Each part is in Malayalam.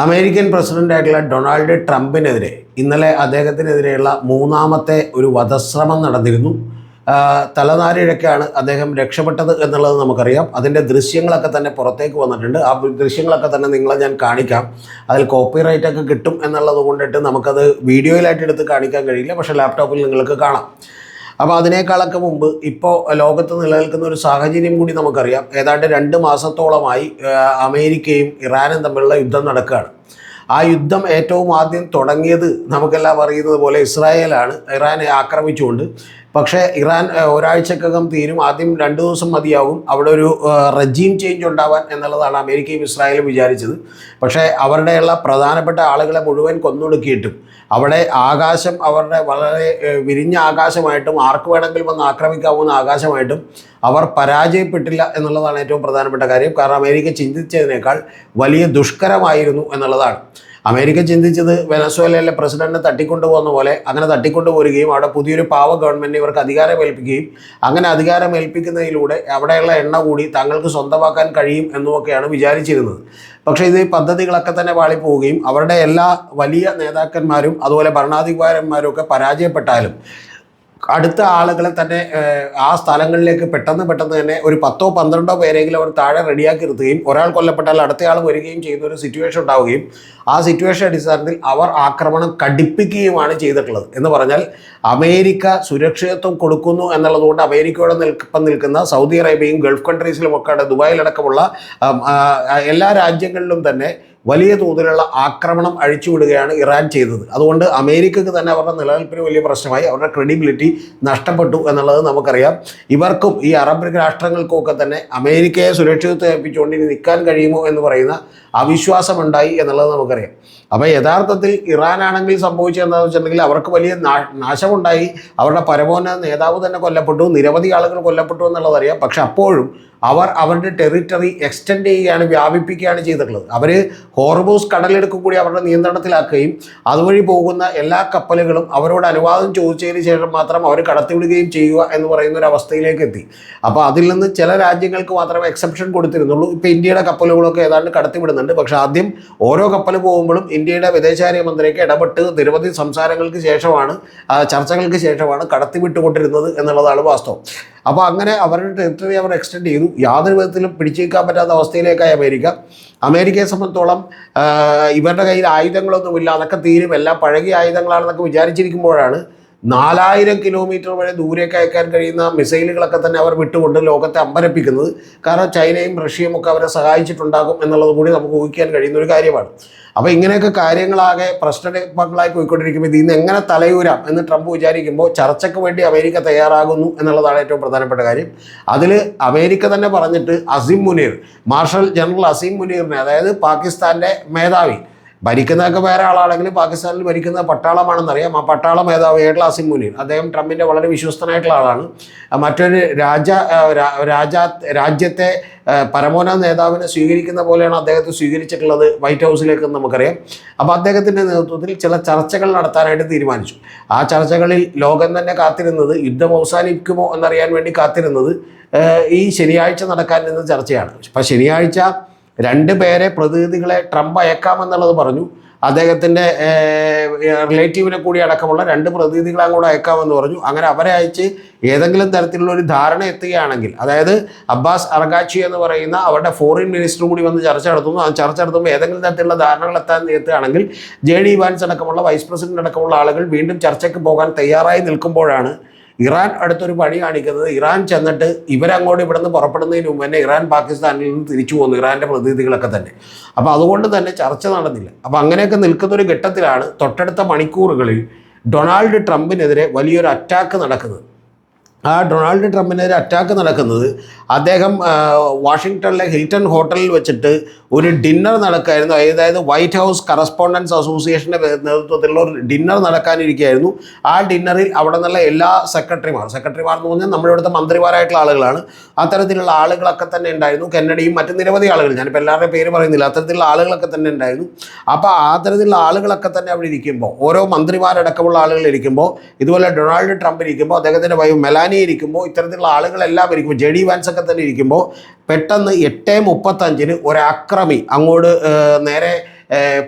അമേരിക്കൻ പ്രസിഡന്റായിട്ടുള്ള ഡൊണാൾഡ് ട്രംപിനെതിരെ ഇന്നലെ അദ്ദേഹത്തിനെതിരെയുള്ള മൂന്നാമത്തെ ഒരു വധശ്രമം നടന്നിരുന്നു. തലനാരിഴക്കാണ് അദ്ദേഹം രക്ഷപ്പെട്ടത് എന്നുള്ളത് നമുക്കറിയാം. അതിൻ്റെ ദൃശ്യങ്ങളൊക്കെ തന്നെ പുറത്തേക്ക് വന്നിട്ടുണ്ട്. ആ ദൃശ്യങ്ങളൊക്കെ തന്നെ നിങ്ങളെ ഞാൻ കാണിക്കാം. അതിൽ കോപ്പിറൈറ്റൊക്കെ കിട്ടും എന്നുള്ളത് കൊണ്ടിട്ട് നമുക്കത് വീഡിയോയിലായിട്ട് എടുത്ത് കാണിക്കാൻ കഴിയില്ല, പക്ഷേ ലാപ്ടോപ്പിൽ നിങ്ങൾക്ക് കാണാം. അപ്പോൾ അതിനേക്കാളൊക്കെ മുമ്പ് ഇപ്പോൾ ലോകത്ത് നിലനിൽക്കുന്ന ഒരു സാഹചര്യം കൂടി നമുക്കറിയാം. ഏതാണ്ട് 2 മാസത്തോളമായി അമേരിക്കയും ഇറാനും തമ്മിലുള്ള യുദ്ധം നടക്കുകയാണ്. ആ യുദ്ധം ഏറ്റവും ആദ്യം തുടങ്ങിയത് നമുക്കെല്ലാം അറിയുന്നത് പോലെ ഇസ്രായേലാണ് ഇറാനെ ആക്രമിച്ചുകൊണ്ട്. പക്ഷേ ഇറാൻ ഒരാഴ്ചക്കകം തീരും, ആദ്യം 2 ദിവസം മതിയാകും അവിടെ ഒരു റെജീം ചേഞ്ച് ഉണ്ടാവാൻ എന്നുള്ളതാണ് അമേരിക്കയും ഇസ്രായേലും വിചാരിച്ചത്. പക്ഷേ അവരുടെയുള്ള പ്രധാനപ്പെട്ട ആളുകളെ മുഴുവൻ കൊന്നൊടുക്കിയിട്ടും അവിടെ ആകാശം അവരുടെ വളരെ വിരിഞ്ഞ ആകാശമായിട്ടും ആർക്ക് വേണമെങ്കിലും വന്ന് ആക്രമിക്കാവുന്ന ആകാശമായിട്ടും അവർ പരാജയപ്പെട്ടില്ല എന്നുള്ളതാണ് ഏറ്റവും പ്രധാനപ്പെട്ട കാര്യം. കാരണം അമേരിക്ക ചിന്തിച്ചതിനേക്കാൾ വലിയ ദുഷ്കരമായിരുന്നു എന്നുള്ളതാണ്. അമേരിക്ക ചിന്തിച്ചത് വെനസ്വേലയിലെ പ്രസിഡന്റിനെ തട്ടിക്കൊണ്ടുപോകുന്ന പോലെ അങ്ങനെ തട്ടിക്കൊണ്ടുപോരുകയും അവിടെ പുതിയൊരു പാവ ഗവൺമെൻറ് ഇവർക്ക് അധികാരം ഏൽപ്പിക്കുകയും അങ്ങനെ അധികാരം ഏൽപ്പിക്കുന്നതിലൂടെ അവിടെയുള്ള എണ്ണ കൂടി തങ്ങൾക്ക് സ്വന്തമാക്കാൻ കഴിയും എന്നുമൊക്കെയാണ് വിചാരിച്ചിരുന്നത്. പക്ഷേ ഇത് പദ്ധതികളൊക്കെ തന്നെ പാളിപ്പോവുകയും അവരുടെ എല്ലാ വലിയ നേതാക്കന്മാരും അതുപോലെ ഭരണാധികാരന്മാരും ഒക്കെ പരാജയപ്പെട്ടാലും അടുത്ത ആളുകളെ തന്നെ ആ സ്ഥലങ്ങളിലേക്ക് പെട്ടെന്ന് തന്നെ ഒരു 10-12 പേരെങ്കിലും അവർ താഴെ റെഡിയാക്കി നിർത്തുകയും ഒരാൾ കൊല്ലപ്പെട്ടാൽ അടുത്തയാൾ വരികയും ചെയ്യുന്ന ഒരു സിറ്റുവേഷൻ ഉണ്ടാവുകയും ആ സിറ്റുവേഷൻ അടിസ്ഥാനത്തിൽ അവർ ആക്രമണം കടുപ്പിക്കുകയുമാണ് ചെയ്തിട്ടുള്ളത്. എന്ന് പറഞ്ഞാൽ അമേരിക്ക സുരക്ഷിതത്വം കൊടുക്കുന്നു എന്നുള്ളതുകൊണ്ട് അമേരിക്കയോട് നിൽക്കുന്ന സൗദി അറേബ്യയും ഗൾഫ് കൺട്രീസിലുമൊക്കെ ദുബായിലടക്കമുള്ള എല്ലാ രാജ്യങ്ങളിലും തന്നെ വലിയ തോതിലുള്ള ആക്രമണം അഴിച്ചുവിടുകയാണ് ഇറാൻ ചെയ്തത്. അതുകൊണ്ട് അമേരിക്കക്ക് തന്നെ അവരുടെ നിലനിൽപ്പിന് വലിയ പ്രശ്നമായി, അവരുടെ ക്രെഡിബിലിറ്റി നഷ്ടപ്പെട്ടു എന്നുള്ളത് നമുക്കറിയാം. ഇവർക്കും ഈ അറബ് രാഷ്ട്രങ്ങൾക്കുമൊക്കെ തന്നെ അമേരിക്കയെ സുരക്ഷിതത്വം ഏൽപ്പിച്ചുകൊണ്ട് ഇനി നിൽക്കാൻ കഴിയുമോ എന്ന് പറയുന്ന അവിശ്വാസമുണ്ടായി എന്നുള്ളത് നമുക്കറിയാം. അപ്പോൾ യഥാർത്ഥത്തിൽ ഇറാനാണെങ്കിൽ സംഭവിച്ചത് എന്താണെന്ന് വെച്ചിട്ടുണ്ടെങ്കിൽ അവർക്ക് വലിയ നാശമുണ്ടായി. അവരുടെ പരമോന്നത നേതാവ് തന്നെ കൊല്ലപ്പെട്ടു, നിരവധി ആളുകൾ കൊല്ലപ്പെട്ടു എന്നുള്ളതറിയാം. പക്ഷെ അപ്പോഴും അവർ അവരുടെ ടെറിട്ടറി എക്സ്റ്റെൻഡ് ചെയ്യുകയാണ്, വ്യാപിപ്പിക്കുകയാണ് ചെയ്തിട്ടുള്ളത്. അവർ ഹോർമൂസ് കടലിടുക്ക് കൂടി അവരുടെ നിയന്ത്രണത്തിലാക്കുകയും അതുവഴി പോകുന്ന എല്ലാ കപ്പലുകളും അവരോട് അനുവാദം ചോദിച്ചതിന് ശേഷം മാത്രം അവർ കടത്തിവിടുകയും ചെയ്യുക എന്ന് പറയുന്ന ഒരു അവസ്ഥയിലേക്ക് എത്തി. അപ്പോൾ അതിൽ നിന്ന് ചില രാജ്യങ്ങൾക്ക് മാത്രമേ എക്സെപ്ഷൻ കൊടുത്തിരുന്നുള്ളൂ. ഇപ്പോൾ ഇന്ത്യയുടെ കപ്പലുകളൊക്കെ ഏതാണ്ട് കടത്തിവിടുന്നുണ്ട്. പക്ഷേ ആദ്യം ഓരോ കപ്പൽ പോകുമ്പോഴും ഇന്ത്യയുടെ വിദേശകാര്യമന്ത്രിക്ക് ഇടപെട്ട് നിരവധി സംസാരങ്ങൾക്ക് ശേഷമാണ്, ചർച്ചകൾക്ക് ശേഷമാണ് കടത്തിവിട്ടുകൊണ്ടിരുന്നത് എന്നുള്ളതാണ് വാസ്തവം. അപ്പോൾ അങ്ങനെ അവരുടെ ടെറിട്ടറി അവർ എക്സ്റ്റെൻഡ് ചെയ്തു. യാതൊരു വിധത്തിലും പിടിച്ചേക്കാൻ പറ്റാത്ത അവസ്ഥയിലേക്കായി അമേരിക്കയെ സംബന്ധിച്ചോളം ഇവരുടെ കയ്യിൽ ആയുധങ്ങളൊന്നുമില്ല, അതൊക്കെ തീരും, എല്ലാം പഴകിയ ആയുധങ്ങളാണെന്നൊക്കെ വിചാരിച്ചിരിക്കുമ്പോഴാണ് 4000 കിലോമീറ്റർ വരെ ദൂരേക്ക് അയക്കാൻ കഴിയുന്ന മിസൈലുകളൊക്കെ തന്നെ അവർ വിട്ടുകൊണ്ട് ലോകത്തെ അമ്പരപ്പിക്കുന്നത്. കാരണം ചൈനയും റഷ്യയും ഒക്കെ അവരെ സഹായിച്ചിട്ടുണ്ടാകും എന്നുള്ളത് കൂടി നമുക്ക് ഊഹിക്കാൻ കഴിയുന്ന ഒരു കാര്യമാണ്. അപ്പോൾ ഇങ്ങനെയൊക്കെ കാര്യങ്ങളാകെ പ്രശ്നങ്ങളായി പോയിക്കൊണ്ടിരിക്കുമ്പോൾ ഇതിൽ നിന്ന് എങ്ങനെ തലയൂരാം എന്ന് ട്രംപ് വിചാരിക്കുമ്പോൾ ചർച്ചയ്ക്ക് വേണ്ടി അമേരിക്ക തയ്യാറാകുന്നു എന്നുള്ളതാണ് ഏറ്റവും പ്രധാനപ്പെട്ട കാര്യം. അതിൽ അമേരിക്ക തന്നെ പറഞ്ഞിട്ട് അസീം മുനീർ, മാർഷൽ ജനറൽ അസീം മുനീറിനെ, അതായത് പാകിസ്ഥാൻ്റെ മേധാവി, ഭരിക്കുന്നതൊക്കെ വേറെ ആളാണെങ്കിലും പാകിസ്ഥാനിൽ ഭരിക്കുന്ന പട്ടാളമാണെന്നറിയാം, ആ പട്ടാള മേധാവി ആയിട്ടുള്ള അസീം മുനീർ, അദ്ദേഹം ട്രംപിൻ്റെ വളരെ വിശ്വസ്തനായിട്ടുള്ള ആളാണ്. മറ്റൊരു രാജ്യത്തെ പരമോന്നത നേതാവിനെ സ്വീകരിക്കുന്ന പോലെയാണ് അദ്ദേഹത്തെ സ്വീകരിച്ചിട്ടുള്ളത് വൈറ്റ് ഹൗസിലേക്ക് നമുക്കറിയാം. അപ്പോൾ അദ്ദേഹത്തിൻ്റെ നേതൃത്വത്തിൽ ചില ചർച്ചകൾ നടത്താനായിട്ട് തീരുമാനിച്ചു. ആ ചർച്ചകളിൽ ലോകം തന്നെ കാത്തിരുന്നത്, യുദ്ധം അവസാനിക്കുമോ എന്നറിയാൻ വേണ്ടി കാത്തിരുന്നത് ഈ ശനിയാഴ്ച നടക്കാൻ നിന്ന ചർച്ചയാണ്. അപ്പോൾ ശനിയാഴ്ച 2 പേരെ പ്രതിനിധികളെ ട്രംപ് അയക്കാമെന്നുള്ളത് പറഞ്ഞു. അദ്ദേഹത്തിൻ്റെ റിലേറ്റീവിനെ കൂടി അടക്കമുള്ള 2 പ്രതിനിധികളെ അങ്ങോട്ട് അയക്കാമെന്ന് പറഞ്ഞു. അങ്ങനെ അവരെ അയച്ച് ഏതെങ്കിലും തരത്തിലുള്ള ഒരു ധാരണ എത്തുകയാണെങ്കിൽ, അതായത് അബ്ബാസ് അർഗാച്ചി എന്ന് പറയുന്ന അവരുടെ ഫോറിൻ മിനിസ്റ്റർ കൂടി വന്ന് ചർച്ച നടത്തുന്നു. ആ ചർച്ച നടത്തുമ്പോൾ ഏതെങ്കിലും തരത്തിലുള്ള ധാരണകൾ എത്തുകയാണെങ്കിൽ JD വാൻസ് അടക്കമുള്ള വൈസ് പ്രസിഡന്റ് അടക്കമുള്ള ആളുകൾ വീണ്ടും ചർച്ചയ്ക്ക് പോകാൻ തയ്യാറായി നിൽക്കുമ്പോഴാണ് ഇറാൻ അടുത്തൊരു പണി കാണിക്കുന്നത്. ഇറാൻ ചെന്നിട്ട് ഇവരങ്ങോട്ട് ഇവിടെ നിന്ന് പുറപ്പെടുന്നതിന് മുമ്പ് തന്നെ ഇറാൻ പാകിസ്ഥാനിൽ നിന്ന് തിരിച്ചു പോകുന്നു, ഇറാൻ്റെ പ്രതിനിധികളൊക്കെ തന്നെ. അപ്പോൾ അതുകൊണ്ട് തന്നെ ചർച്ച നടന്നില്ല. അപ്പോൾ അങ്ങനെയൊക്കെ നിൽക്കുന്നൊരു ഘട്ടത്തിലാണ് തൊട്ടടുത്ത മണിക്കൂറുകളിൽ ഡൊണാൾഡ് ട്രംപിനെതിരെ വലിയൊരു അറ്റാക്ക് നടക്കുന്നത്. ആ ഡൊണാൾഡ് ട്രംപിനെതിരെ അറ്റാക്ക് നടക്കുന്നത് അദ്ദേഹം വാഷിങ്ടണിലെ ഹിൽട്ടൺ ഹോട്ടലിൽ വെച്ചിട്ട് ഒരു ഡിന്നർ നടക്കായിരുന്നു. അതായത് വൈറ്റ് ഹൗസ് കറസ്പോണ്ടൻസ് അസോസിയേഷൻ്റെ നേതൃത്വത്തിലുള്ള ഒരു ഡിന്നർ നടക്കാനിരിക്കുകയായിരുന്നു. ആ ഡിന്നറിൽ അവിടെ നിന്നുള്ള എല്ലാ സെക്രട്ടറിമാർ എന്ന് പറഞ്ഞാൽ നമ്മുടെ ഇവിടുത്തെ മന്ത്രിമാരായിട്ടുള്ള ആളുകളാണ്, അത്തരത്തിലുള്ള ആളുകളൊക്കെ തന്നെ ഉണ്ടായിരുന്നു. കെന്നഡിയും മറ്റ് നിരവധി ആളുകൾ, ഞാനിപ്പോൾ എല്ലാവരുടെ പേര് പറയുന്നില്ല, അത്തരത്തിലുള്ള ആളുകളൊക്കെ തന്നെ ഉണ്ടായിരുന്നു. അപ്പോൾ അത്തരത്തിലുള്ള ആളുകളൊക്കെ തന്നെ അവിടെ ഇരിക്കുമ്പോൾ, ഓരോ മന്ത്രിമാരടക്കമുള്ള ആളുകൾ ഇരിക്കുമ്പോൾ, ഇതുപോലെ ഡൊണാൾഡ് ട്രംപ് ഇരിക്കുമ്പോൾ, അദ്ദേഹത്തിൻ്റെ വൈഫ് മെലാനി ഇരിക്കുമ്പോൾ, ഇത്തരത്തിലുള്ള ആളുകളെല്ലാം ഇരിക്കുമ്പോൾ, JD വാൻസ് ഒക്കെ തന്നെ ഇരിക്കുമ്പോൾ പെട്ടെന്ന് 8:35 ഒരു അക്രമി അങ്ങോട്ട് നേരെ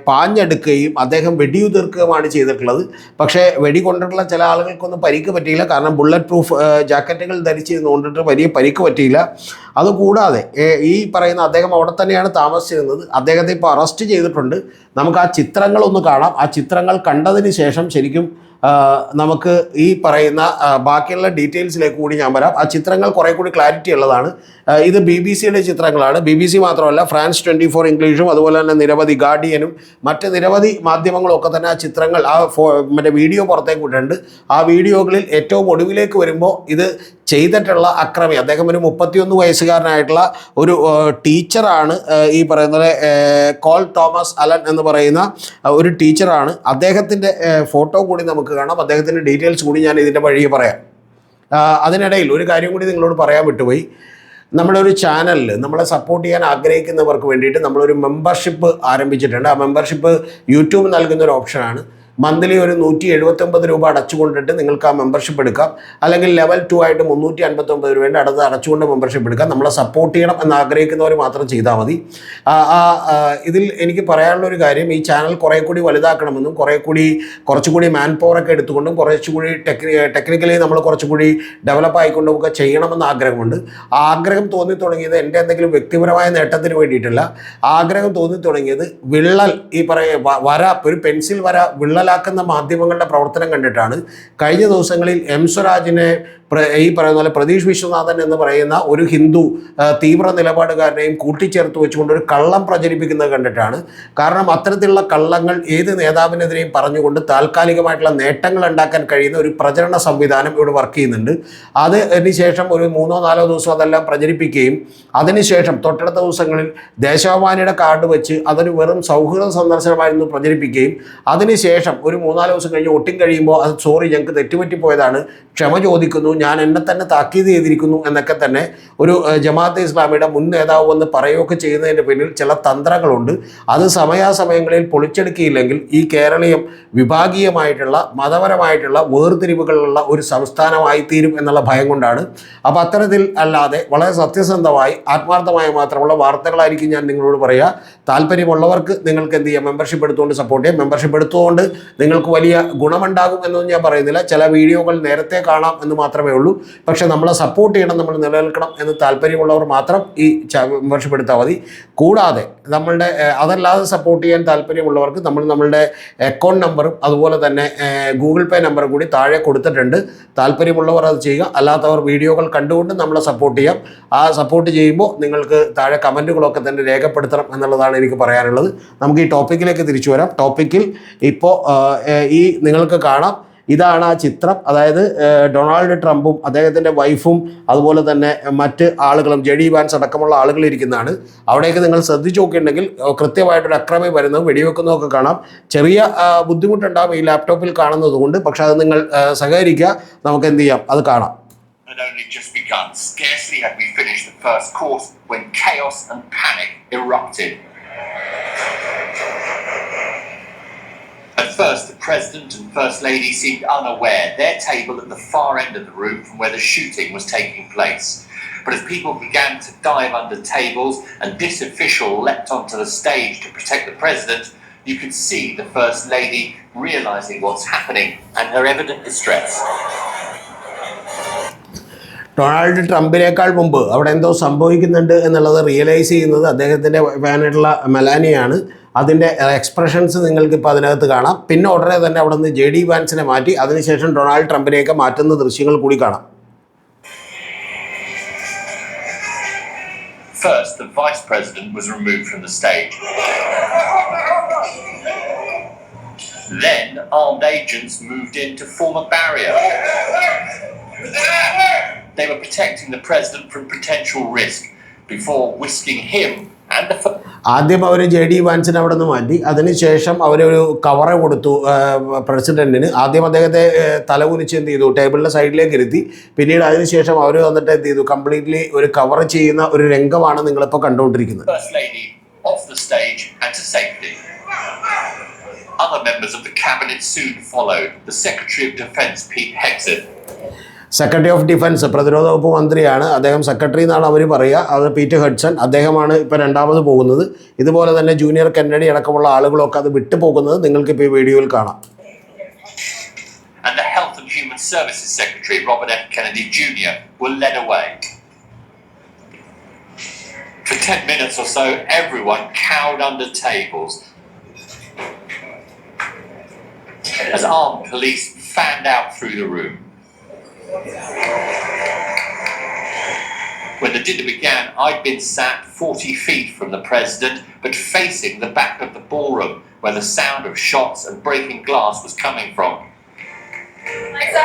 പാഞ്ഞെടുക്കുകയും അദ്ദേഹം വെടിയുതിർക്കുകയുമാണ് ചെയ്തിട്ടുള്ളത്. പക്ഷേ വെടികൊണ്ടിട്ടുള്ള ചില ആളുകൾക്കൊന്നും പരിക്ക് പറ്റിയില്ല. കാരണം ബുള്ളറ്റ് പ്രൂഫ് ജാക്കറ്റുകൾ ധരിച്ചിരുന്നുകൊണ്ടിട്ട് വലിയ പരിക്ക് പറ്റിയില്ല. അതുകൂടാതെ ഈ പറയുന്ന അദ്ദേഹം അവിടെ തന്നെയാണ് താമസിച്ചിരുന്നത്. അദ്ദേഹത്തെ ഇപ്പോൾ അറസ്റ്റ് ചെയ്തിട്ടുണ്ട്. നമുക്ക് ആ ചിത്രങ്ങളൊന്ന് കാണാം. ആ ചിത്രങ്ങൾ കണ്ടതിന് ശേഷം ശരിക്കും നമുക്ക് ഈ പറയുന്ന ബാക്കിയുള്ള ഡീറ്റെയിൽസിലേക്ക് കൂടി ഞാൻ വരാം. ആ ചിത്രങ്ങൾ കുറേ കൂടി ക്ലാരിറ്റി ഉള്ളതാണ്. ഇത് BBC-യുടെ ചിത്രങ്ങളാണ്. BBC മാത്രമല്ല, ഫ്രാൻസ് 24 ഇംഗ്ലീഷും അതുപോലെ തന്നെ നിരവധി ഗാർഡിയനും മറ്റ് നിരവധി മാധ്യമങ്ങളും ഒക്കെ തന്നെ ആ ചിത്രങ്ങൾ മറ്റേ വീഡിയോ പുറത്തേക്ക് വിട്ടിട്ടുണ്ട്. ആ വീഡിയോകളിൽ ഏറ്റവും ഒടുവിലേക്ക് വരുമ്പോൾ ഇത് ചെയ്തിട്ടുള്ള അക്രമി അദ്ദേഹം ഒരു 31 വയസ്സുകാരനായിട്ടുള്ള ഒരു ടീച്ചറാണ്. ഈ പറയുന്നത് കോൾ തോമസ് അലൻ എന്ന് പറയുന്ന ഒരു ടീച്ചറാണ്. അദ്ദേഹത്തിൻ്റെ ഫോട്ടോ കൂടി നമുക്ക് കാണാം. അദ്ദേഹത്തിൻ്റെ ഡീറ്റെയിൽസ് കൂടി ഞാൻ ഇതിൻ്റെ വഴിയെ പറയാം. അതിനിടയിൽ ഒരു കാര്യം കൂടി നിങ്ങളോട് പറയാൻ വിട്ടുപോയി. നമ്മുടെ ഒരു ചാനലിൽ നമ്മളെ സപ്പോർട്ട് ചെയ്യാൻ ആഗ്രഹിക്കുന്നവർക്ക് വേണ്ടിയിട്ട് നമ്മളൊരു മെമ്പർഷിപ്പ് ആരംഭിച്ചിട്ടുണ്ട്. ആ മെമ്പർഷിപ്പ് യൂട്യൂബ് നൽകുന്ന ഒരു ഓപ്ഷനാണ്. മന്ത്ലി ഒരു 179 രൂപ അടച്ചുകൊണ്ടിട്ട് നിങ്ങൾക്ക് ആ മെമ്പർഷിപ്പ് എടുക്കാം. അല്ലെങ്കിൽ ലെവൽ 2 ആയിട്ട് 359 രൂപേൻ്റെ അടുത്ത് അടച്ചുകൊണ്ട് മെമ്പർഷിപ്പ് എടുക്കാം. നമ്മളെ സപ്പോർട്ട് ചെയ്യണം എന്ന് ആഗ്രഹിക്കുന്നവർ മാത്രം ചെയ്താൽ മതി. ഇതിൽ എനിക്ക് പറയാനുള്ള ഒരു കാര്യം, ഈ ചാനൽ കുറേ കൂടി വലുതാക്കണമെന്നും കുറച്ചുകൂടി മാൻ പവറൊക്കെ എടുത്തുകൊണ്ടും കുറച്ചുകൂടി ടെക്നിക്കലി നമ്മൾ കുറച്ചുകൂടി ഡെവലപ്പ് ആയിക്കൊണ്ടും ഒക്കെ ചെയ്യണമെന്ന് ആഗ്രഹമുണ്ട്. ആ ആഗ്രഹം തോന്നി തുടങ്ങിയത് എൻ്റെ എന്തെങ്കിലും വ്യക്തിപരമായ നേട്ടത്തിന് വേണ്ടിയിട്ടല്ല. ആഗ്രഹം തോന്നി തുടങ്ങിയത് വിള്ളൽ, ഈ വര, ഒരു പെൻസിൽ വര വിള്ളലാക്കുന്ന മാധ്യമങ്ങളുടെ പ്രവർത്തനം കണ്ടിട്ടാണ്. കഴിഞ്ഞ ദിവസങ്ങളിൽ സ്വരാജിനെ ഈ പറയുന്ന പോലെ പ്രതീഷ് വിശ്വനാഥൻ എന്ന് പറയുന്ന ഒരു ഹിന്ദു തീവ്ര നിലപാടുകാരനെയും കൂട്ടിച്ചേർത്ത് വെച്ചുകൊണ്ട് ഒരു കള്ളം പ്രചരിപ്പിക്കുന്നത് കണ്ടിട്ടാണ്. കാരണം അത്തരത്തിലുള്ള കള്ളങ്ങൾ ഏത് നേതാവിനെതിരെയും പറഞ്ഞുകൊണ്ട് താൽക്കാലികമായിട്ടുള്ള നേട്ടങ്ങൾ ഉണ്ടാക്കാൻ കഴിയുന്ന ഒരു പ്രചരണ സംവിധാനം ഇവിടെ വർക്ക് ചെയ്യുന്നുണ്ട്. അതിനുശേഷം ഒരു 3-4 ദിവസം അതെല്ലാം പ്രചരിപ്പിക്കുകയും അതിനുശേഷം തൊട്ടടുത്ത ദിവസങ്ങളിൽ ദേശാഭിമാനിയുടെ കാർഡ് വെച്ച് അതൊരു വെറും സൗഹൃദ സന്ദർശനമായിരുന്നു പ്രചരിപ്പിക്കുകയും അതിനുശേഷം ഒരു 3-4 ദിവസം കഴിഞ്ഞ് ഒട്ടിങ് കഴിയുമ്പോൾ അത് സോറി ഞങ്ങൾക്ക് തെറ്റുപറ്റിപ്പോയതാണ്, ക്ഷമ ചോദിക്കുന്നു, ഞാൻ എന്നെ തന്നെ താക്കീത് ചെയ്തിരിക്കുന്നു എന്നൊക്കെ തന്നെ ഒരു ജമാഅത്തെ ഇസ്ലാമിയുടെ മുൻ നേതാവ് വന്ന് പറയുകയൊക്കെ ചെയ്യുന്നതിൻ്റെ പിന്നിൽ ചില തന്ത്രങ്ങളുണ്ട്. അത് സമയാസമയങ്ങളിൽ പൊളിച്ചെടുക്കിയില്ലെങ്കിൽ ഈ കേരളീയം വിഭാഗീയമായിട്ടുള്ള മതപരമായിട്ടുള്ള വേർതിരിവുകളുള്ള ഒരു സംസ്ഥാനമായി തീരും എന്നുള്ള ഭയം കൊണ്ടാണ്. അപ്പോൾ അത്തരത്തിൽ അല്ലാതെ വളരെ സത്യസന്ധമായി ആത്മാർത്ഥമായി മാത്രമുള്ള വാർത്തകളായിരിക്കും ഞാൻ നിങ്ങളോട് പറയുക. താല്പര്യമുള്ളവർക്ക് നിങ്ങൾക്ക് എന്ത് ചെയ്യാം, മെമ്പർഷിപ്പ് എടുത്തുകൊണ്ട് സപ്പോർട്ട് ചെയ്യാം. മെമ്പർഷിപ്പ് എടുത്തുകൊണ്ട് നിങ്ങൾക്ക് വലിയ ഗുണമുണ്ടാകും എന്നൊന്നും ഞാൻ പറയുന്നില്ല. ചില വീഡിയോകൾ നേരത്തെ കാണാം എന്ന് മാത്രമേ ഉള്ളൂ. പക്ഷേ നമ്മളെ സപ്പോർട്ട് ചെയ്യണം, നമ്മൾ നിലനിൽക്കണം എന്ന് താല്പര്യമുള്ളവർ മാത്രം ഈ മെമ്പർഷിപ്പ് എടുത്താൽ മതി. കൂടാതെ അതല്ലാതെ സപ്പോർട്ട് ചെയ്യാൻ താല്പര്യമുള്ളവർക്ക് നമ്മളുടെ അക്കൗണ്ട് നമ്പറും അതുപോലെ തന്നെ ഗൂഗിൾ പേ നമ്പറും കൂടി താഴെ കൊടുത്തിട്ടുണ്ട്. താല്പര്യമുള്ളവർ അത് ചെയ്യുക. അല്ലാത്തവർ വീഡിയോകൾ കണ്ടുകൊണ്ട് നമ്മളെ സപ്പോർട്ട് ചെയ്യാം. ആ സപ്പോർട്ട് ചെയ്യുമ്പോൾ നിങ്ങൾക്ക് താഴെ കമൻറ്റുകളൊക്കെ തന്നെ രേഖപ്പെടുത്തണം എന്നുള്ളതാണ് എനിക്ക് പറയാനുള്ളത്. നമുക്ക് ഈ ടോപ്പിക്കിലേക്ക് തിരിച്ചു വരാം. ടോപ്പിക്കിൽ ഇപ്പോൾ ഈ നിങ്ങൾക്ക് കാണാം, ഇതാണ് ആ ചിത്രം. അതായത് ഡൊണാൾഡ് ട്രംപും അദ്ദേഹത്തിൻ്റെ വൈഫും അതുപോലെ തന്നെ മറ്റ് ആളുകളും JD വാൻസ് അടക്കമുള്ള ആളുകൾ ഇരിക്കുന്നതാണ്. അവിടേക്ക് നിങ്ങൾ ശ്രദ്ധിച്ചു നോക്കിയിട്ടുണ്ടെങ്കിൽ കൃത്യമായിട്ടൊരു അക്രമി വരുന്നതും വെടിവെക്കുന്നതൊക്കെ കാണാം. ചെറിയ ബുദ്ധിമുട്ടുണ്ടാകും ഈ ലാപ്ടോപ്പിൽ കാണുന്നത് കൊണ്ട്. പക്ഷേ അത് നിങ്ങൾ സഹകരിക്കുക, നമുക്ക് എന്ത് ചെയ്യാം, അത് കാണാം. Had only just begun. Scarcely had we finished the first course when chaos and panic erupted. At first, the President and First Lady seemed unaware, their table at the far end of the room from where the shooting was taking place. But as people began to dive under tables and this official leapt onto the stage to protect the President, you could see the First Lady realizing what's happening and her evident distress. Donald ട്രംപിനേക്കാൾ മുമ്പ് അവിടെ എന്തോ സംഭവിക്കുന്നുണ്ട് എന്നുള്ളത് റിയലൈസ് ചെയ്യുന്നത് അദ്ദേഹത്തിൻ്റെ ഫാനായിട്ടുള്ള മെലാനിയാണ്. അതിൻ്റെ എക്സ്പ്രഷൻസ് നിങ്ങൾക്കിപ്പോൾ അതിനകത്ത് കാണാം. പിന്നെ ഉടനെ തന്നെ അവിടെ നിന്ന് JD വാൻസിനെ മാറ്റി അതിനുശേഷം ഡൊണാൾഡ് ട്രംപിനെയൊക്കെ മാറ്റുന്ന ദൃശ്യങ്ങൾ കൂടി കാണാം. First, the Vice President was removed from the stage. Then, armed agents moved in to form a barrier. They were protecting the President from potential risk before whisking him and the... ആദ്യം അവർ JD വാൻസിനെ അവിടെ നിന്ന് മാറ്റി. അതിനുശേഷം അവരൊരു കവറ് കൊടുത്തു പ്രസിഡന്റിന്. ആദ്യം അദ്ദേഹത്തെ തലകുനിച്ച് എന്ത് ചെയ്തു, ടേബിളിൻ്റെ സൈഡിലേക്ക് ഇരുത്തി. പിന്നീട് അതിനുശേഷം അവർ വന്നിട്ട് എന്ത് ചെയ്തു, കംപ്ലീറ്റ്ലി ഒരു കവർ ചെയ്യുന്ന ഒരു രംഗമാണ് നിങ്ങളിപ്പോൾ കണ്ടുകൊണ്ടിരിക്കുന്നത്. First Lady off the stage and to safety. Other members of the cabinet soon followed. The Secretary of Defense, Pete Hegseth. Secretary of defence, പ്രതിരോധ വകുപ്പ് മന്ത്രിയാണ് അദ്ദേഹം. സെക്രട്ടറി എന്നാണ് അവർ പറയുക. അത് പീറ്റർ ഹഡ്സൺ, അദ്ദേഹമാണ് ഇപ്പോൾ രണ്ടാമത് പോകുന്നത്. ഇതുപോലെ തന്നെ ജൂനിയർ കെന്നഡി അടക്കമുള്ള ആളുകളൊക്കെ അത് വിട്ടു പോകുന്നത് നിങ്ങൾക്കിപ്പോൾ ഈ വീഡിയോയിൽ കാണാം. And the Health and Human Services Secretary, Robert F. Kennedy Jr., were led away. For 10 minutes or so, everyone cowered under tables as armed police fanned out through the room. When the dinner began, I'd been sat 40 feet from the president, but facing the back of the ballroom, where the sound of shots and breaking glass was coming from.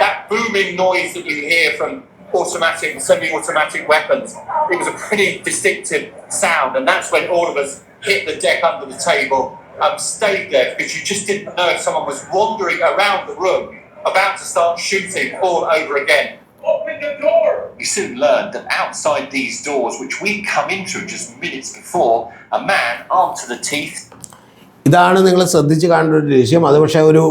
That booming noise that you hear from automatic, semi-automatic weapons, it was a pretty distinctive sound, and that's when all of us hit the deck under the table and stayed there, because you just didn't know if someone was wandering around the room about to start shooting all over again. Open the door! We soon learned that outside these doors, which we'd come into just minutes before, a man armed to the teeth. ഇതാണ് നിങ്ങൾ ശ്രദ്ധിച്ച് കാണേണ്ട ഒരു ദൃശ്യം. അത് പക്ഷേ ഒരു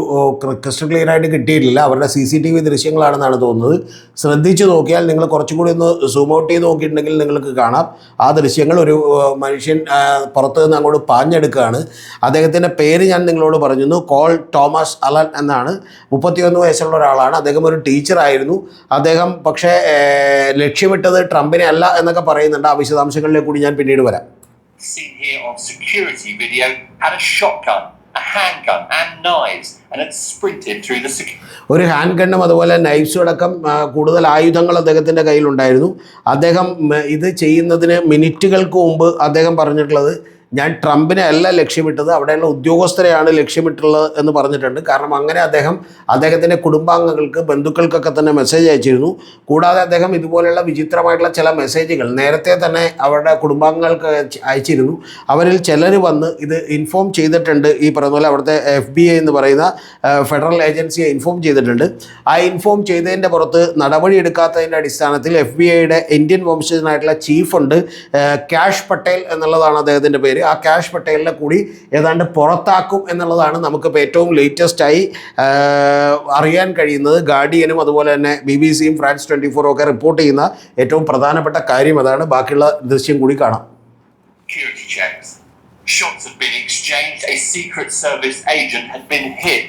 ക്രിസ്റ്റൽ ക്ലിയർ ആയിട്ട് കിട്ടിയിട്ടില്ല. അവരുടെ CCTV ദൃശ്യങ്ങളാണെന്നാണ് തോന്നുന്നത്. ശ്രദ്ധിച്ച് നോക്കിയാൽ നിങ്ങൾ കുറച്ചും കൂടി ഒന്ന് സൂം ഔട്ട് ചെയ്ത് നോക്കിയിട്ടുണ്ടെങ്കിൽ നിങ്ങൾക്ക് കാണാം ആ ദൃശ്യങ്ങൾ. ഒരു മനുഷ്യൻ പുറത്ത് നിന്ന് അങ്ങോട്ട് പാഞ്ഞെടുക്കുകയാണ്. അദ്ദേഹത്തിൻ്റെ പേര് ഞാൻ നിങ്ങളോട് പറഞ്ഞിരുന്നു, കോൾ തോമസ് അലൻ എന്നാണ്. 31 വയസ്സുള്ള ഒരാളാണ്. അദ്ദേഹം ഒരു ടീച്ചറായിരുന്നു. അദ്ദേഹം പക്ഷേ ലക്ഷ്യമിട്ടത് ട്രംപിനെ അല്ല എന്നൊക്കെ പറയുന്നുണ്ട്. ആ വിശദാംശങ്ങളിലേക്ക് കൂടി ഞാൻ പിന്നീട് വരാം. Seen here on security video had a shotgun, a handgun and knives and had sprinted through the ഒരു ഹാൻഡ് ഗണ്ണും അതുപോലെ നൈഫ്സും അടക്കം കൂടുതൽ ആയുധങ്ങൾ അദ്ദേഹത്തിൻ്റെ കയ്യിലുണ്ടായിരുന്നു. അദ്ദേഹം ഇത് ചെയ്യുന്നതിന് മിനിറ്റുകൾക്ക് മുമ്പ് അദ്ദേഹം പറഞ്ഞിട്ടുള്ളത്, ഞാൻ ട്രംപിനെ അല്ല ലക്ഷ്യമിട്ടത്, അവിടെയുള്ള ഉദ്യോഗസ്ഥരെയാണ് ലക്ഷ്യമിട്ടുള്ളത് എന്ന് പറഞ്ഞിട്ടുണ്ട്. കാരണം അങ്ങനെ അദ്ദേഹത്തിൻ്റെ കുടുംബാംഗങ്ങൾക്ക്, ബന്ധുക്കൾക്കൊക്കെ തന്നെ മെസ്സേജ് അയച്ചിരുന്നു. കൂടാതെ അദ്ദേഹം ഇതുപോലെയുള്ള വിചിത്രമായിട്ടുള്ള ചില മെസ്സേജുകൾ നേരത്തെ തന്നെ അവരുടെ കുടുംബാംഗങ്ങൾക്ക് അയച്ചിരുന്നു. അവരിൽ ചിലർ വന്ന് ഇത് ഇൻഫോം ചെയ്തിട്ടുണ്ട്. ഈ പറയുന്ന പോലെ അവിടുത്തെ FBI എന്ന് പറയുന്ന ഫെഡറൽ ഏജൻസിയെ ഇൻഫോം ചെയ്തിട്ടുണ്ട്. ആ ഇൻഫോം ചെയ്തതിൻ്റെ പുറത്ത് നടപടി എടുക്കാത്തതിൻ്റെ അടിസ്ഥാനത്തിൽ FBIയുടെ ഇന്ത്യൻ വംശജനായിട്ടുള്ള ചീഫുണ്ട്, കാഷ് പട്ടേൽ എന്നുള്ളതാണ് അദ്ദേഹത്തിൻ്റെ പേര്. ആ കാഷ് പട്ടേലിനെ കൂടി ഏതാണ്ട് പുറത്താക്കും എന്നുള്ളതാണ് നമുക്കിപ്പോൾ ഏറ്റവും ലേറ്റസ്റ്റായി അറിയാൻ കഴിയുന്നത്. ഗാർഡിയനും അതുപോലെ തന്നെ BBCയും ഫ്രാൻസ് 24 ഒക്കെ റിപ്പോർട്ട് ചെയ്യുന്ന ഏറ്റവും പ്രധാനപ്പെട്ട കാര്യം അതാണ്. ബാക്കിയുള്ള ദൃശ്യം കൂടി കാണാം. Security checks. Shots had been exchanged. A Secret Service agent had been hit.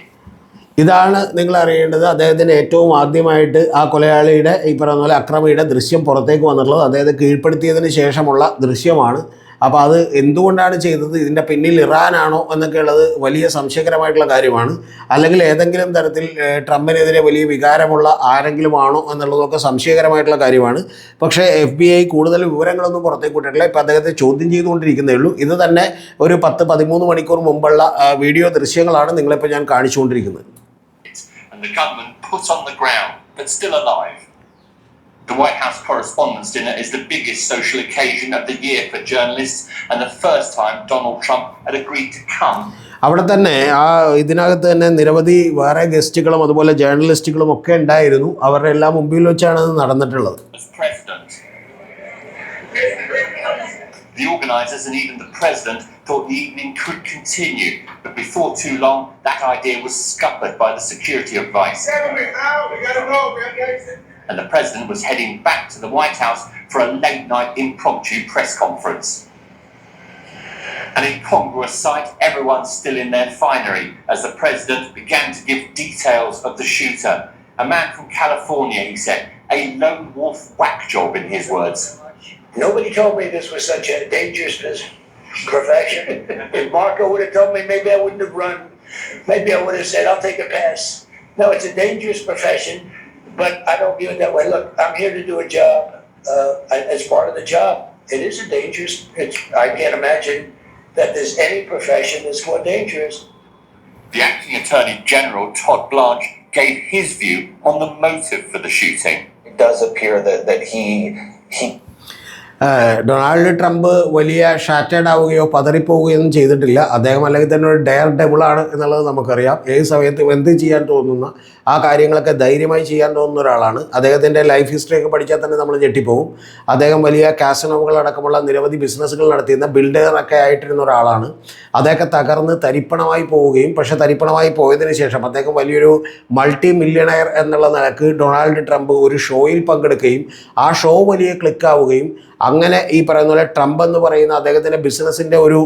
ഇതാണ് നിങ്ങൾ അറിയേണ്ടത്. അദ്ദേഹത്തിന് ഏറ്റവും ആദ്യമായിട്ട് ആ കൊലയാളിയുടെ, ഈ പറയുന്ന പോലെ അക്രമിയുടെ ദൃശ്യം പുറത്തേക്ക് വന്നിട്ടുള്ളത് അദ്ദേഹത്തെ കീഴ്പ്പെടുത്തിയതിന് ശേഷമുള്ള ദൃശ്യമാണ്. അപ്പോൾ അത് എന്തുകൊണ്ടാണ് ചെയ്തത്, ഇതിൻ്റെ പിന്നിൽ ഇറാനാണോ എന്നൊക്കെ ഉള്ളത് വലിയ സംശയകരമായിട്ടുള്ള കാര്യമാണ്. അല്ലെങ്കിൽ ഏതെങ്കിലും തരത്തിൽ ട്രംപിനെതിരെ വലിയ വികാരമുള്ള ആരെങ്കിലും ആണോ എന്നുള്ളതൊക്കെ സംശയകരമായിട്ടുള്ള കാര്യമാണ്. പക്ഷേ FBI കൂടുതൽ വിവരങ്ങളൊന്നും പുറത്തേക്ക് വിട്ടിട്ടില്ല. ഇപ്പോൾ അദ്ദേഹത്തെ ചോദ്യം ചെയ്തുകൊണ്ടിരിക്കുന്നേ ഉള്ളൂ. ഇത് തന്നെ ഒരു 10-13 മണിക്കൂർ മുമ്പുള്ള വീഡിയോ ദൃശ്യങ്ങളാണ് നിങ്ങളിപ്പോൾ ഞാൻ കാണിച്ചുകൊണ്ടിരിക്കുന്നത്. And the gunman put on the ground, but still alive. The White House Correspondents' Dinner is the biggest social occasion of the year for journalists and the first time Donald Trump had agreed to come. അവിടെ തന്നെ ഇതിനകത്ത് തന്നെ നിരവധി വേറെ ഗസ്റ്റുകളും അതുപോലെ ജേർണലിസ്റ്റുകളും ഒക്കെ ഉണ്ടായിരുന്നു. അവരുടെ എല്ലാം മുമ്പിൽ വെച്ചാണ് അത് നടന്നിട്ടുള്ളത്. As president, the organisers and even the president thought the evening could continue, but before too long, that idea was scuppered by the security advice. And the president was heading back to the White House for a late-night impromptu press conference. An incongruous sight, everyone still in their finery, as the president began to give details of the shooter. A man from California, he said, a lone wolf whack job in his words. Nobody told me this was such a dangerous profession. If Marco would have told me, maybe I wouldn't have run. Maybe I would have said, I'll take a pass. No, it's a dangerous profession, but I don't view it that way. Look, I'm here to do a job. As part of the job, it is a dangerous, I can't imagine that there's any profession that's more dangerous. The acting Attorney General, Todd Blanche, gave his view on the motive for the shooting. It does appear that he Donald Trump വലിയ ഷാറ്റേഡ് ആവുകയോ പതറിപ്പോവുകയൊന്നും ചെയ്തിട്ടില്ല. അദ്ദേഹം അല്ലെങ്കിൽ തന്നെ ഒരു ഡെയർ ഡെബിളാണ് എന്നുള്ളത് നമുക്കറിയാം. ഏത് സമയത്തും എന്ത് ചെയ്യാൻ തോന്നുന്ന ആ കാര്യങ്ങളൊക്കെ ധൈര്യമായി ചെയ്യാൻ തോന്നുന്ന ഒരാളാണ്. അദ്ദേഹത്തിൻ്റെ ലൈഫ് ഹിസ്റ്ററിയൊക്കെ പഠിച്ചാൽ തന്നെ നമ്മൾ ഞെട്ടിപ്പോകും. അദ്ദേഹം വലിയ കാസിനോകളടക്കമുള്ള നിരവധി ബിസിനസ്സുകൾ നടത്തിയിരുന്ന ബിൽഡറൊക്കെ ആയിട്ടിരുന്ന ഒരാളാണ്. അതൊക്കെ തകർന്ന് തരിപ്പണമായി പോവുകയും, പക്ഷേ തരിപ്പണമായി പോയതിന് ശേഷം അദ്ദേഹം വലിയൊരു മൾട്ടി മില്യണയർ എന്നുള്ള നിലക്ക് ഡൊണാൾഡ് ട്രംപ് ഒരു ഷോയിൽ പങ്കെടുക്കുകയും ആ ഷോ വലിയ ക്ലിക്കാവുകയും അങ്ങനെ ഈ പറയുന്ന പോലെ ട്രംപ് എന്ന് പറയുന്ന അദ്ദേഹത്തിൻ്റെ ബിസിനസ്സിൻ്റെ ഒരു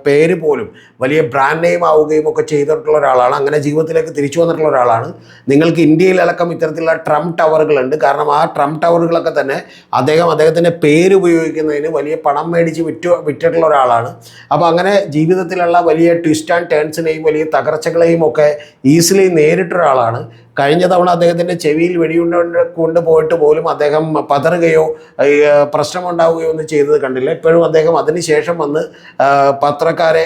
പേര് പോലും വലിയ ബ്രാൻഡ് നെയിം ആവുകയും ഒക്കെ ചെയ്തിട്ടുള്ള ഒരാളാണ്. അങ്ങനെ ജീവിതത്തിലേക്ക് തിരിച്ചു വന്നിട്ടുള്ള ഒരാളാണ്. നിങ്ങൾക്ക് ഇന്ത്യയിലടക്കം ഇത്തരത്തിലുള്ള ട്രംപ് ടവറുകളുണ്ട്. കാരണം ആ ട്രംപ് ടവറുകളൊക്കെ തന്നെ അദ്ദേഹത്തിൻ്റെ പേര് ഉപയോഗിക്കുന്നതിന് വലിയ പണം മേടിച്ച് വിറ്റിട്ടുള്ള ഒരാളാണ്. അപ്പോൾ അങ്ങനെ ജീവിതത്തിലുള്ള വലിയ ട്വിസ്റ്റ് ആൻഡ് ടേൺസിനെയും വലിയ തകർച്ചകളെയും ഒക്കെ ഈസിലി നേരിട്ട ഒരാളാണ്. കഴിഞ്ഞ തവണ അദ്ദേഹത്തിൻ്റെ ചെവിയിൽ വെടിയുണ്ട കൊണ്ടുപോയിട്ട് പോലും അദ്ദേഹം പതറുകയോ പ്രശ്നമുണ്ടാവുകയോ ഒന്നും ചെയ്തത് കണ്ടില്ല. ഇപ്പോഴും അദ്ദേഹം അതിനുശേഷം വന്ന് പത്രക്കാരെ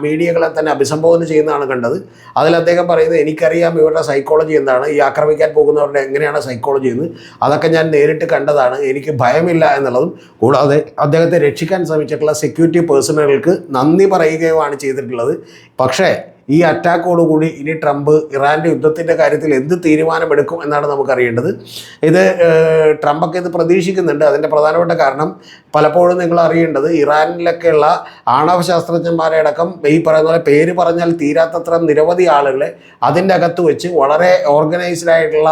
മീഡിയകളെ തന്നെ അഭിസംബോധന ചെയ്യുന്നതാണ് കണ്ടത്. അതിൽ അദ്ദേഹം പറയുന്നത്, എനിക്കറിയാം ഇവരുടെ സൈക്കോളജി എന്താണ്, ഈ ആക്രമിക്കാൻ പോകുന്നവരുടെ എങ്ങനെയാണ് സൈക്കോളജി എന്ന്, അതൊക്കെ ഞാൻ നേരിട്ട് കണ്ടതാണ്, എനിക്ക് ഭയമില്ല എന്നുള്ളതും, കൂടാതെ അദ്ദേഹത്തെ രക്ഷിക്കാൻ ശ്രമിച്ചിട്ടുള്ള സെക്യൂരിറ്റി പേഴ്സണലുകൾക്ക് നന്ദി പറയുകയുമാണ് ചെയ്തിട്ടുള്ളത്. പക്ഷേ ഈ അറ്റാക്കോടുകൂടി ഇനി ട്രംപ് ഇറാൻ്റെ യുദ്ധത്തിൻ്റെ കാര്യത്തിൽ എന്ത് തീരുമാനമെടുക്കും എന്നാണ് നമുക്കറിയേണ്ടത്. ഇത് ട്രംപൊക്കെ ഇത് പ്രതീക്ഷിക്കുന്നുണ്ട്. അതിൻ്റെ പ്രധാനപ്പെട്ട കാരണം പലപ്പോഴും നിങ്ങൾ അറിയേണ്ടത്, ഇറാനിലൊക്കെയുള്ള ആണവ ശാസ്ത്രജ്ഞന്മാരെ അടക്കം ഈ പറയുന്ന പോലെ പേര് പറഞ്ഞാൽ തീരാത്തത്ര നിരവധി ആളുകളെ അതിൻ്റെ അകത്ത് വെച്ച് വളരെ ഓർഗനൈസ്ഡായിട്ടുള്ള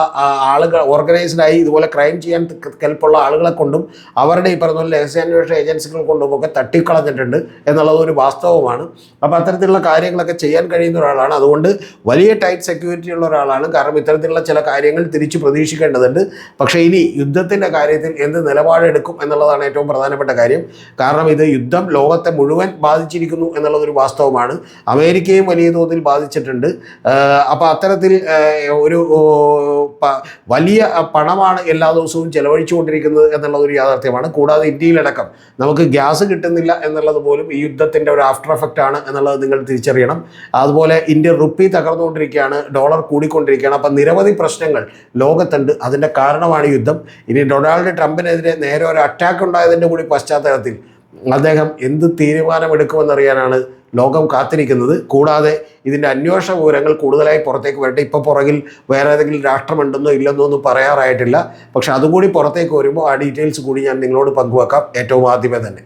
ഓർഗനൈസ്ഡായി ഇതുപോലെ ക്രൈം ചെയ്യാൻ കെൽപ്പുള്ള ആളുകളെ കൊണ്ടും അവരുടെ ഈ പറയുന്ന പോലെ രഹസ്യാന്വേഷണ ഏജൻസികൾ കൊണ്ടുമൊക്കെ തട്ടിക്കളഞ്ഞിട്ടുണ്ട് എന്നുള്ളത് ഒരു വാസ്തവമാണ്. അപ്പോൾ അത്തരത്തിലുള്ള കാര്യങ്ങളൊക്കെ ചെയ്യാൻ കഴിയുന്ന ഒരാളാണ്. അതുകൊണ്ട് വലിയ ടൈറ്റ് സെക്യൂരിറ്റി ഉള്ള ഒരാളാണ്. കാരണം ഇത്തരത്തിലുള്ള ചില കാര്യങ്ങൾ തിരിച്ചു പ്രതീക്ഷിക്കേണ്ടതുണ്ട്. പക്ഷേ ഇനി യുദ്ധത്തിൻ്റെ കാര്യത്തിൽ എന്ത് നിലപാടെടുക്കും എന്നുള്ളതാണ് ഏറ്റവും പ്രധാനപ്പെട്ട കാര്യം. കാരണം ഇത് യുദ്ധം ലോകത്തെ മുഴുവൻ ബാധിച്ചിരിക്കുന്നു എന്നുള്ളതൊരു വാസ്തവമാണ്. അമേരിക്കയും വലിയ തോതിൽ ബാധിച്ചിട്ടുണ്ട്. അപ്പോൾ അത്തരത്തിൽ ഒരു വലിയ പണമാണ് എല്ലാ ദിവസവും ചെലവഴിച്ചുകൊണ്ടിരിക്കുന്നത് എന്നുള്ളതൊരു യാഥാർത്ഥ്യമാണ്. കൂടാതെ ഇന്ത്യയിലടക്കം നമുക്ക് ഗ്യാസ് കിട്ടുന്നില്ല എന്നുള്ളത് പോലും ഈ യുദ്ധത്തിൻ്റെ ഒരു ആഫ്റ്റർ എഫക്റ്റ് ആണ് എന്നുള്ളത് നിങ്ങൾ തിരിച്ചറിയണം. അതുപോലെ ഇന്ത്യൻ റുപ്പി തകർന്നുകൊണ്ടിരിക്കുകയാണ്, ഡോളർ കൂടിക്കൊണ്ടിരിക്കുകയാണ്. അപ്പം നിരവധി പ്രശ്നങ്ങൾ ലോകത്തുണ്ട്. അതിൻ്റെ കാരണമാണ് യുദ്ധം. ഇനി ഡൊണാൾഡ് ട്രംപിനെതിരെ നേരെ ഒരു അറ്റാക്ക് ഉണ്ടായതിൻ്റെ കൂടി പശ്ചാത്തലത്തിൽ അദ്ദേഹം എന്ത് തീരുമാനമെടുക്കുമെന്നറിയാനാണ് ലോകം കാത്തിരിക്കുന്നത്. കൂടാതെ ഇതിൻ്റെ അന്വേഷണ വിവരങ്ങൾ കൂടുതലായി പുറത്തേക്ക് വരട്ടെ. ഇപ്പോൾ പുറകിൽ വേറെ ഏതെങ്കിലും രാഷ്ട്രമുണ്ടെന്നോ ഇല്ലെന്നോ ഒന്നും പറയാറായിട്ടില്ല. പക്ഷെ അതുകൂടി പുറത്തേക്ക് വരുമ്പോൾ ആ ഡീറ്റെയിൽസ് കൂടി ഞാൻ നിങ്ങളോട് പങ്കുവെക്കാം ഏറ്റവും ആദ്യമേ തന്നെ.